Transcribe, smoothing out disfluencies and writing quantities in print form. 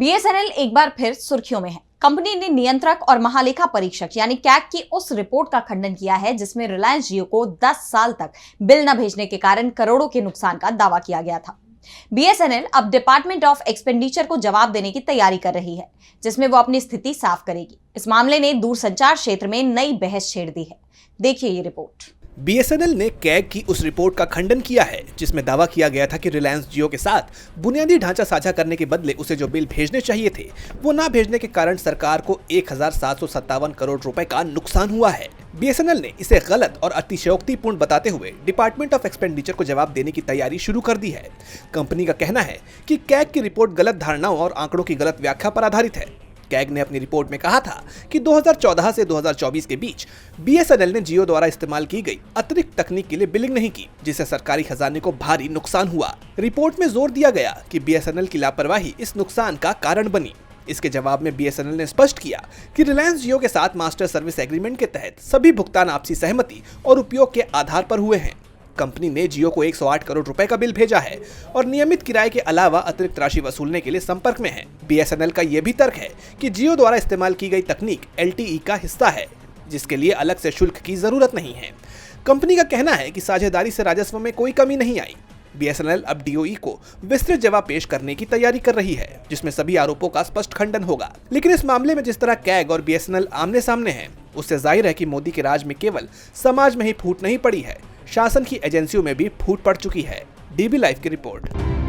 BSNL एक बार फिर सुर्खियों में है। कंपनी ने नियंत्रक और महालेखा परीक्षक यानी कैग की उस रिपोर्ट का खंडन किया है जिसमें रिलायंस जियो को 10 साल तक बिल न भेजने के कारण करोड़ों के नुकसान का दावा किया गया था। बीएसएनएल अब डिपार्टमेंट ऑफ एक्सपेंडिचर को जवाब देने की तैयारी कर रही है, जिसमें वो अपनी स्थिति साफ करेगी। इस मामले ने दूरसंचार क्षेत्र में नई बहस छेड़ दी है। देखिए ये रिपोर्ट। बीएसएनएल ने कैग की उस रिपोर्ट का खंडन किया है जिसमें दावा किया गया था कि रिलायंस जियो के साथ बुनियादी ढांचा साझा करने के बदले उसे जो बिल भेजने चाहिए थे वो ना भेजने के कारण सरकार को 1757 करोड़ रुपए का नुकसान हुआ है। बीएसएनएल ने इसे गलत और अतिशयोक्तिपूर्ण बताते हुए डिपार्टमेंट ऑफ एक्सपेंडिचर को जवाब देने की तैयारी शुरू कर दी है। कंपनी का कहना है कि कैग की रिपोर्ट गलत धारणाओं और आंकड़ों की गलत व्याख्या पर आधारित है। कैग ने अपनी रिपोर्ट में कहा था कि 2014 से 2024 के बीच बीएसएनएल ने जियो द्वारा इस्तेमाल की गई अतिरिक्त तकनीक के लिए बिलिंग नहीं की, जिससे सरकारी खजाने को भारी नुकसान हुआ। रिपोर्ट में जोर दिया गया कि बीएसएनएल की लापरवाही इस नुकसान का कारण बनी। इसके जवाब में बीएसएनएल ने स्पष्ट किया कि रिलायंस जियो के साथ मास्टर सर्विस एग्रीमेंट के तहत सभी भुगतान आपसी सहमति और उपयोग के आधार पर हुए हैं। कंपनी ने जियो को 108 करोड़ रुपए का बिल भेजा है और नियमित किराए के अलावा अतिरिक्त राशि वसूलने के लिए संपर्क में है। बीएसएनएल का यह भी तर्क है कि जियो द्वारा इस्तेमाल की गई तकनीक एलटीई का हिस्सा है, जिसके लिए अलग से शुल्क की जरूरत नहीं है। कंपनी का कहना है कि साझेदारी से राजस्व में कोई कमी नहीं आई। बीएसएनएल अब डीओई को विस्तृत जवाब पेश करने की तैयारी कर रही है, जिसमें सभी आरोपों का स्पष्ट खंडन होगा। लेकिन इस मामले में जिस तरह कैग और बीएसएनएल आमने सामने हैं, उससे जाहिर है कि मोदी के राज में केवल समाज में ही फूट नहीं पड़ी है, शासन की एजेंसियों में भी फूट पड़ चुकी है। डीबी लाइव की रिपोर्ट।